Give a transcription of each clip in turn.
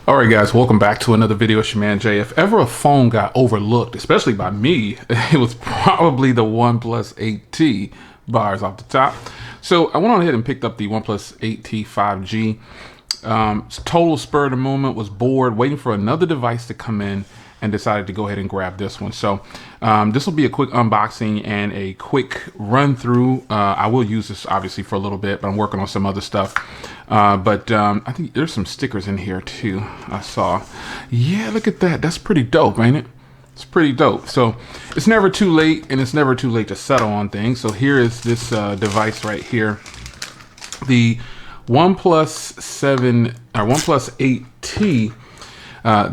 All right, guys, welcome back to another video. It's your man Jay. If ever a phone got overlooked, especially by me, it was probably the OnePlus 8T. Bars off the top. So I went on ahead and picked up the OnePlus 8T 5G. Total spur of the moment, was bored, waiting for another device to come in, and decided to go ahead and grab this one. So this will be a quick unboxing and a quick run through. I will use this obviously for a little bit, but I'm working on some other stuff. I think there's some stickers in here too. I saw. Yeah, look at that. That's pretty dope, ain't it? It's pretty dope. So it's never too late, and it's never too late to settle on things. So here is this device right here. The OnePlus 8T.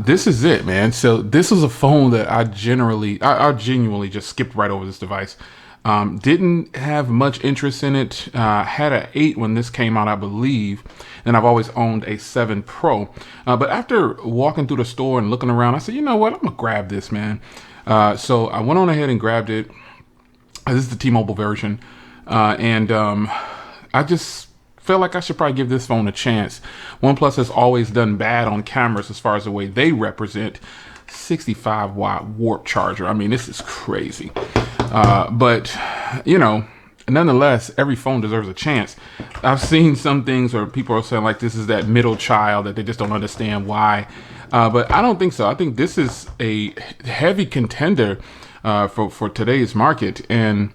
This is it, man. So this is a phone that I genuinely just skipped right over this device. Didn't have much interest in it. Had an 8 when this came out, I believe, and I've always owned a 7 Pro. But after walking through the store and looking around, I said, you know what, I'm gonna grab this, man. So I went on ahead and grabbed it. This is the T-Mobile version, I just felt like I should probably give this phone a chance. OnePlus has always done bad on cameras as far as the way they represent. 65 watt warp charger. I mean, this is crazy. But you know, nonetheless, every phone deserves a chance. I've seen some things where people are saying like this is that middle child that they just don't understand why. But I don't think so. I think this is a heavy contender for today's market, and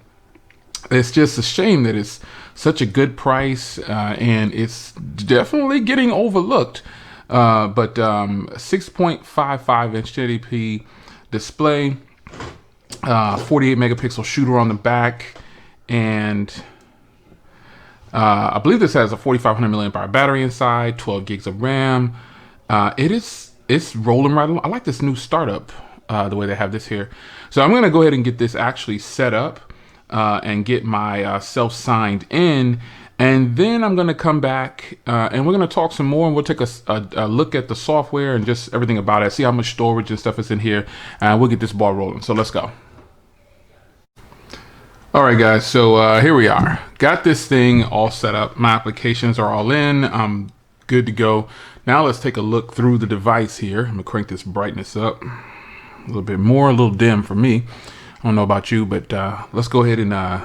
it's just a shame that it's such a good price, and it's definitely getting overlooked. 6.55 inch 1080p display, 48 megapixel shooter on the back, and I believe this has a 4500 milliamp hour battery inside, 12 gigs of RAM. It's rolling right along. I like this new startup, the way they have this here. So I'm gonna go ahead and get this actually set up and get my self signed in. And then I'm going to come back and we're going to talk some more, and we'll take a look at the software and just everything about it, see how much storage and stuff is in here, and we'll get this ball rolling. So let's go. All right, guys. So here we are. Got this thing all set up. My applications are all in. I'm good to go. Now let's take a look through the device here. I'm going to crank this brightness up a little bit more, a little dim for me. I don't know about you, but let's go ahead and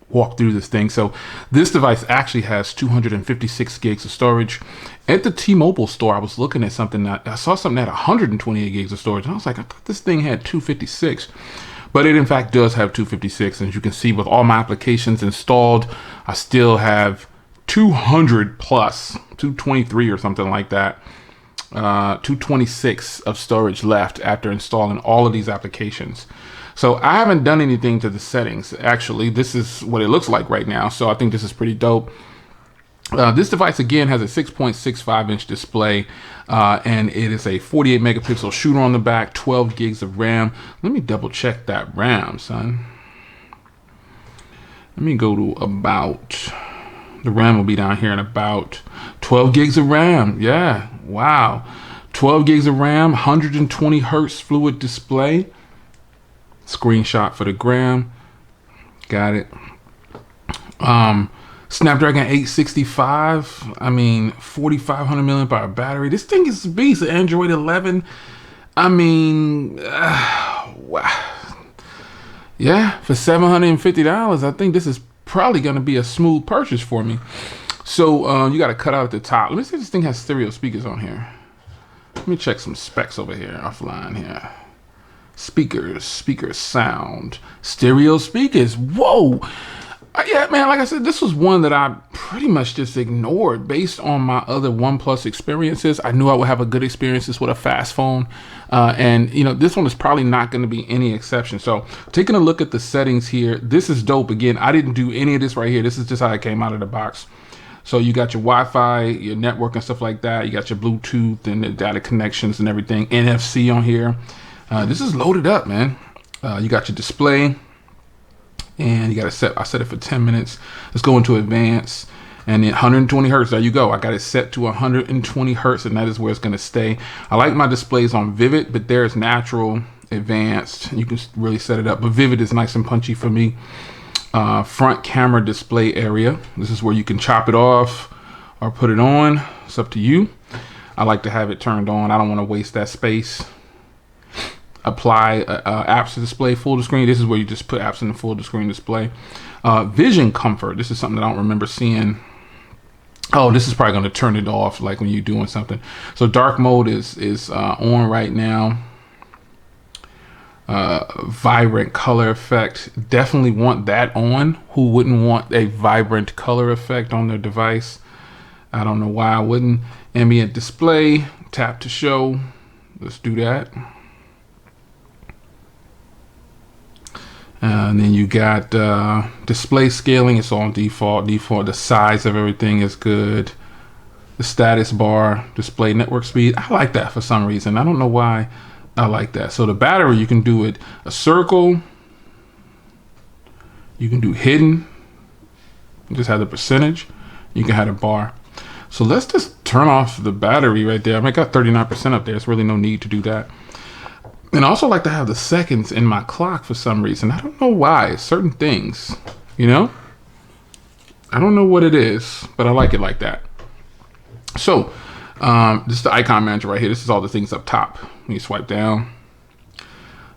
walk through this thing. So this device actually has 256 gigs of storage. At the T-Mobile store, I was looking at something that I saw something at 128 gigs of storage, and I was like, I thought this thing had 256, but it in fact does have 256. And as you can see, with all my applications installed, I still have 200 plus, 223 or something like that, 226 of storage left after installing all of these applications. So I haven't done anything to the settings. Actually, this is what it looks like right now. So I think this is pretty dope. This device again has a 6.65 inch display, and it is a 48 megapixel shooter on the back, 12 gigs of RAM. Let me double check that RAM, son. Let me go to about, the RAM will be down here in about 12 gigs of RAM. Yeah, wow. 12 gigs of RAM, 120 hertz fluid display. Screenshot for the gram. Got it. Snapdragon 865. I mean, 4500 milliamp hour battery. This thing is a beast. Android 11. I mean, wow. Yeah, for $750, I think this is probably going to be a smooth purchase for me. So you got to cut out at the top. Let me see if this thing has stereo speakers on here. Let me check some specs over here offline here. Speakers, sound, stereo speakers. Whoa. Yeah, man, like I said, this was one that I pretty much just ignored based on my other OnePlus experiences. I knew I would have a good experiences with a fast phone. And, you know, this one is probably not going to be any exception. So taking a look at the settings here, this is dope. Again, I didn't do any of this right here. This is just how it came out of the box. So you got your Wi-Fi, your network and stuff like that. You got your Bluetooth and the data connections and everything. NFC on here. This is loaded up, man. You got your display, and you got to I set it for 10 minutes. Let's go into advanced, and then 120 hertz. There you go. I got it set to 120 hertz, and that is where it's going to stay. I like my displays on vivid, but there's natural, advanced. You can really set it up, but vivid is nice and punchy for me. Front camera display area. This is where you can chop it off or put it on. It's up to you. I like to have it turned on. I don't want to waste that space. Apply apps to display full screen. This is where you just put apps in the full screen display. Vision comfort. This is something that I don't remember seeing. Oh, this is probably going to turn it off like when you're doing something. So dark mode is on right now. Vibrant color effect. Definitely want that on. Who wouldn't want a vibrant color effect on their device? I don't know why I wouldn't. Ambient display. Tap to show. Let's do that. And then you got display scaling. It's on default. The size of everything is good. The status bar, display network speed. I like that for some reason. I don't know why I like that. So the battery, you can do it a circle. You can do hidden. You just have the percentage. You can have a bar. So let's just turn off the battery right there. I got 39% up there. There's really no need to do that. And I also like to have the seconds in my clock for some reason. I don't know why. Certain things, you know? I don't know what it is, but I like it like that. So, this is the icon manager right here. This is all the things up top. When you swipe down.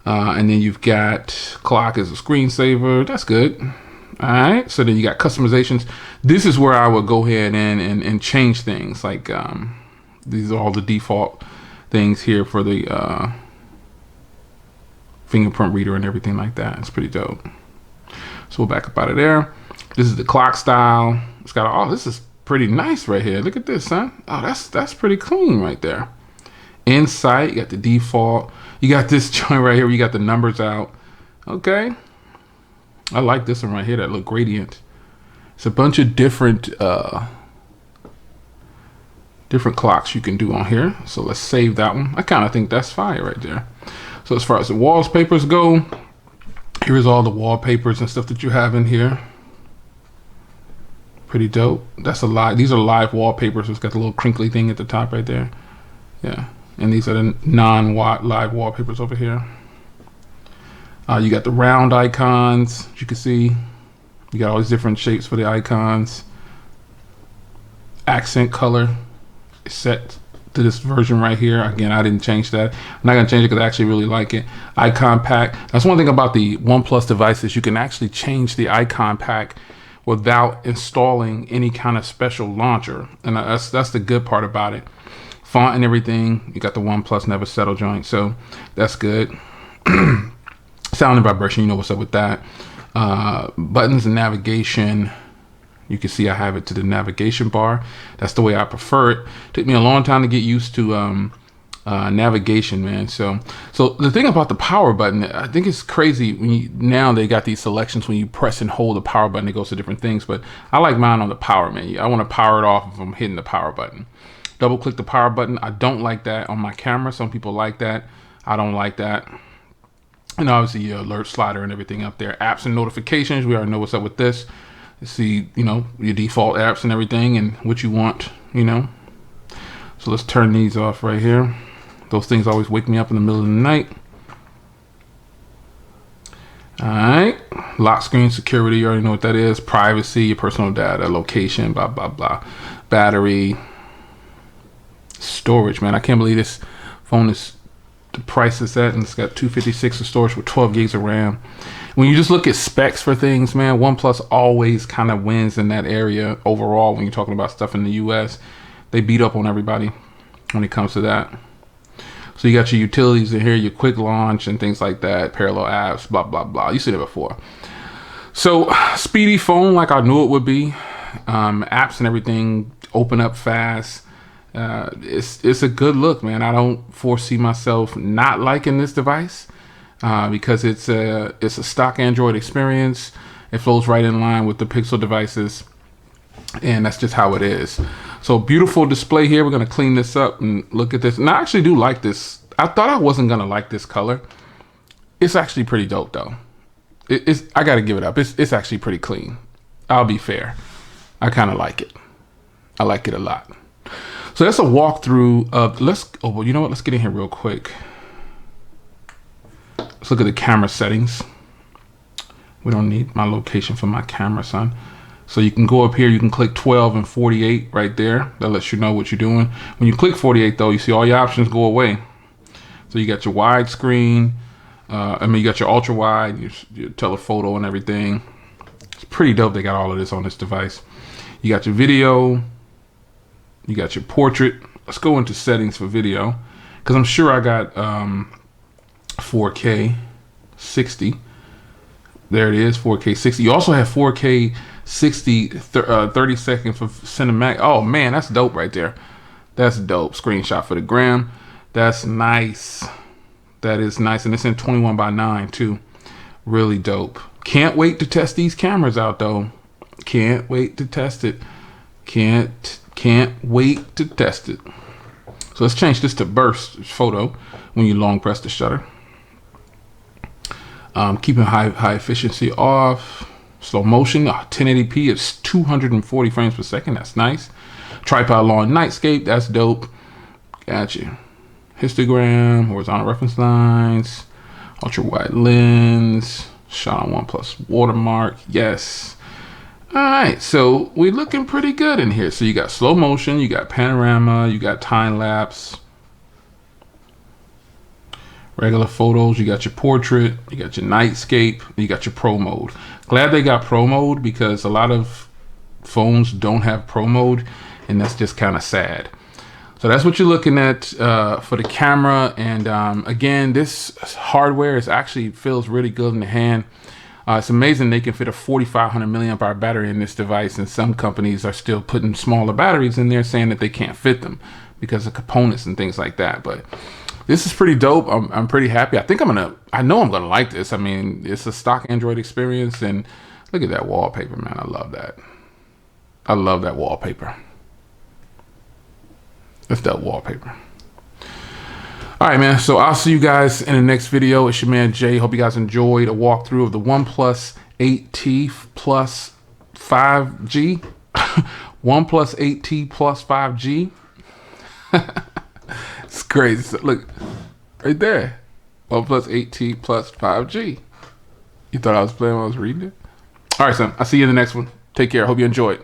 And then you've got clock as a screensaver. That's good. All right. So then you got customizations. This is where I would go ahead and change things. Like, these are all the default things here for the fingerprint reader and everything like that. It's pretty dope. So we'll back up out of there. This is the clock style. It's got all, this is pretty nice right here. Look at this, son. Oh, that's pretty clean right there. Insight, you got the default. You got this joint right here where you got the numbers out. Okay. I like this one right here, that little gradient. It's a bunch of different clocks you can do on here. So let's save that one. I kind of think that's fire right there. So as far as the wallpapers go, here's all the wallpapers and stuff that you have in here. Pretty dope. That's a lot. These are live wallpapers. It's got the little crinkly thing at the top right there. Yeah. And these are the live wallpapers over here. You got the round icons, as you can see. You got all these different shapes for the icons. Accent color is set to this version right here. Again, I didn't change that. I'm not gonna change it because I actually really like it. Icon pack. That's one thing about the OnePlus devices. You can actually change the icon pack without installing any kind of special launcher, and that's the good part about it. Font and everything. You got the OnePlus Never Settle joint, so that's good. Sound and vibration, you know what's up with that. Buttons and navigation. You can see I have it to the navigation bar. That's the way I prefer it. Took me a long time to get used to navigation, man. So the thing about the power button, I think it's crazy when now they got these selections when you press and hold the power button, it goes to different things. But I like mine on the power menu. I want to power it off if I'm hitting the power button. Double click the power button. I don't like that on my camera. Some people like that. I don't like that. And obviously your alert slider and everything up there. Apps and notifications. We already know what's up with this. See, you know, your default apps and everything and what you want, you know. So let's turn these off right here. Those things always wake me up in the middle of the night. All right. Lock screen security. You already know what that is. Privacy, your personal data, location, blah, blah, blah. Battery. Storage, man. I can't believe this phone is the price it's at, and it's got 256 of storage with 12 gigs of RAM. When you just look at specs for things, man, OnePlus always kind of wins in that area overall. When you're talking about stuff in the US, they beat up on everybody when it comes to that. So you got your utilities in here, your quick launch and things like that, parallel apps, blah, blah, blah. You've seen it before. So speedy phone like I knew it would be. Apps and everything open up fast. It's a good look, man. I don't foresee myself not liking this device because it's a stock Android experience. It flows right in line with the Pixel devices, and that's just how it is. So beautiful display here. We're gonna clean this up and look at this. And I actually do like this. I thought I wasn't gonna like this color. It's actually pretty dope though. I gotta give it up. It's actually pretty clean. I'll be fair. I kind of like it. I like it a lot. So that's a walkthrough of, well, you know what? Let's get in here real quick. Let's look at the camera settings. We don't need my location for my camera, son. So you can go up here, you can click 12 and 48 right there. That lets you know what you're doing. When you click 48 though, you see all your options go away. So you got your widescreen, you got your ultra wide, your telephoto and everything. It's pretty dope they got all of this on this device. You got your video, you got your portrait. Let's go into settings for video, because I'm sure I got 4K 60. There it is, 4K 60. You also have 4K 60 30 seconds for cinematic. Oh man, that's dope right there. That's dope. Screenshot for the gram. That's nice. That is nice, and it's in 21:9 too. Really dope. Can't wait to test these cameras out though. Can't wait to test it. Can't wait to test it. So let's change this to burst photo when you long press the shutter. Keeping high efficiency off. Slow motion, 1080p is 240 frames per second. That's nice. Tripod long nightscape, that's dope. Gotcha. Histogram, horizontal reference lines, ultra wide lens, shot on OnePlus watermark. Yes. All right, so we're looking pretty good in here. So you got slow motion, you got panorama, you got time lapse, regular photos, you got your portrait, you got your nightscape, you got your pro mode. Glad they got pro mode, because a lot of phones don't have pro mode, and that's just kind of sad. So that's what you're looking at for the camera. And again, this hardware actually feels really good in the hand. It's amazing they can fit a 4,500 milliamp hour battery in this device, and some companies are still putting smaller batteries in there, saying that they can't fit them because of components and things like that. But this is pretty dope. I'm pretty happy. I know I'm gonna like this. I mean, it's a stock Android experience, and look at that wallpaper, man. I love that. I love that wallpaper. That's that wallpaper. All right, man. So I'll see you guys in the next video. It's your man Jay. Hope you guys enjoyed a walkthrough of the OnePlus 8T Plus 5G. OnePlus 8T Plus 5G. It's crazy. Look, right there. OnePlus 8T Plus 5G. You thought I was playing when I was reading it? All right, son. I'll see you in the next one. Take care. Hope you enjoyed.